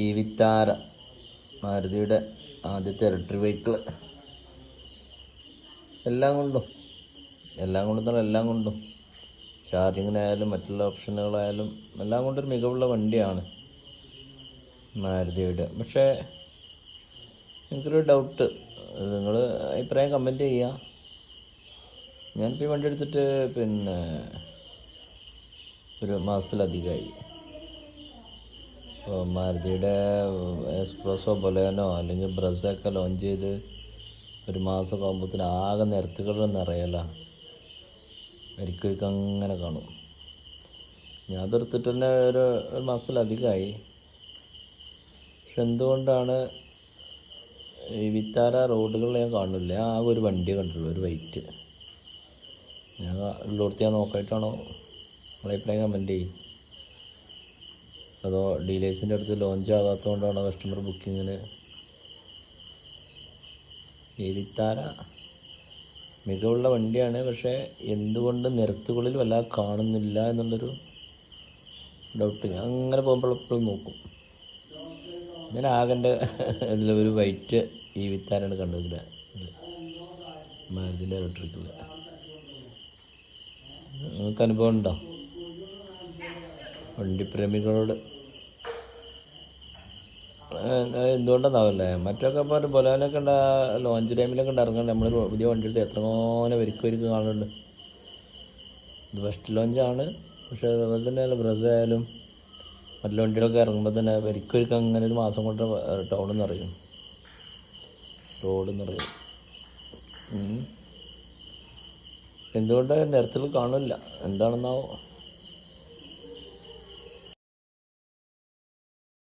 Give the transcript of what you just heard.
ഈ വിത്താര മാരുതിയുടെ ആദ്യത്തെ electric vehicle. എല്ലാം കൊണ്ടും എല്ലാം കൊണ്ടും ചാർജിങ്ങിനായാലും മറ്റുള്ള ഓപ്ഷനുകളായാലും എല്ലാം കൊണ്ടൊരു മികവുള്ള വണ്ടിയാണ് മാരുതിയുടെ. പക്ഷേ എനിക്കൊരു ഡൗട്ട്, നിങ്ങൾ അഭിപ്രായം കമൻറ്റ് ചെയ്യുക. ഞാനിപ്പോൾ ഈ വണ്ടി എടുത്തിട്ട് ഒരു മാസത്തിലധികമായി. അപ്പോൾ മാരുതിയുടെ എക്സ്പ്രസോ ബൊലേനോ അല്ലെങ്കിൽ ബ്രസൊക്കെ ലോഞ്ച് ചെയ്ത് ഒരു മാസമൊക്കെ ആകുമ്പോഴത്തേന് ആകെ നിരത്തുകൾ നിറയല, വരിക്കൊക്കെ അങ്ങനെ കാണും. ഞാൻ അതെടുത്തിട്ട് തന്നെ ഒരു മാസത്തിലധികമായി. പക്ഷെ എന്തുകൊണ്ടാണ് ഈ വിത്താര റോഡുകളിൽ ഞാൻ കാണില്ല. ആകെ ഒരു വണ്ടിയെ കണ്ടുള്ളൂ, ഒരു വൈറ്റ്. ഞാൻ ഉള്ളിടത്ത് ഞാൻ നോക്കിയിട്ടാണോ? നിങ്ങളെ അഭിപ്രായം കമൻറ്റ് ചെയ്യും. അതോ ഡീലേഴ്സിൻ്റെ അടുത്ത് ലോഞ്ച് ആകാത്തതുകൊണ്ടാണോ കസ്റ്റമർ ബുക്കിങ്ങിന്? ഈ വിത്താര മികവുള്ള വണ്ടിയാണ്, പക്ഷേ എന്തുകൊണ്ട് നിരത്തുകളിൽ വല്ലാതെ കാണുന്നില്ല എന്നുള്ളൊരു ഡൗട്ട്. ഞാൻ അങ്ങനെ പോകുമ്പോൾ എപ്പോഴും നോക്കും. ഞാൻ ആകൻ്റെ ഒരു വൈറ്റ് ഈ വിത്താരാണ് കണ്ടതില്ല മാരുതിൻ്റെ ഇലക്ട്രിക്കിൽ. നിങ്ങൾക്ക് അനുഭവം ഉണ്ടോ? വണ്ടിപ്രേമികളോട് എന്തുകൊണ്ടെന്നാവല്ലേ? മറ്റൊക്കെ ഇപ്പോൾ ഒരു ബൊലേനൊക്കെ ഉണ്ട്, ലോഞ്ച് ടൈമിലൊക്കെ ഉണ്ട് ഇറങ്ങുന്നുണ്ട്. നമ്മൾ പുതിയ വണ്ടി എടുത്ത് എത്രങ്ങോനെ വരിക്ക് കാണുന്നുണ്ട്. ഇത് ഫസ്റ്റ് ലോഞ്ചാണ്. പക്ഷേ അതുപോലെ തന്നെ ബ്രസ് ആയാലും മറ്റുള്ള വണ്ടികളൊക്കെ ഇറങ്ങുമ്പോൾ തന്നെ വരിക്കൊരുക്കം അങ്ങനെ ഒരു മാസം കൊണ്ട് ടൗണിൽ നിറയും, റോഡ് നിറയും. എന്തുകൊണ്ട് നിരത്തിൽ കാണില്ല, എന്താണെന്നാവോ?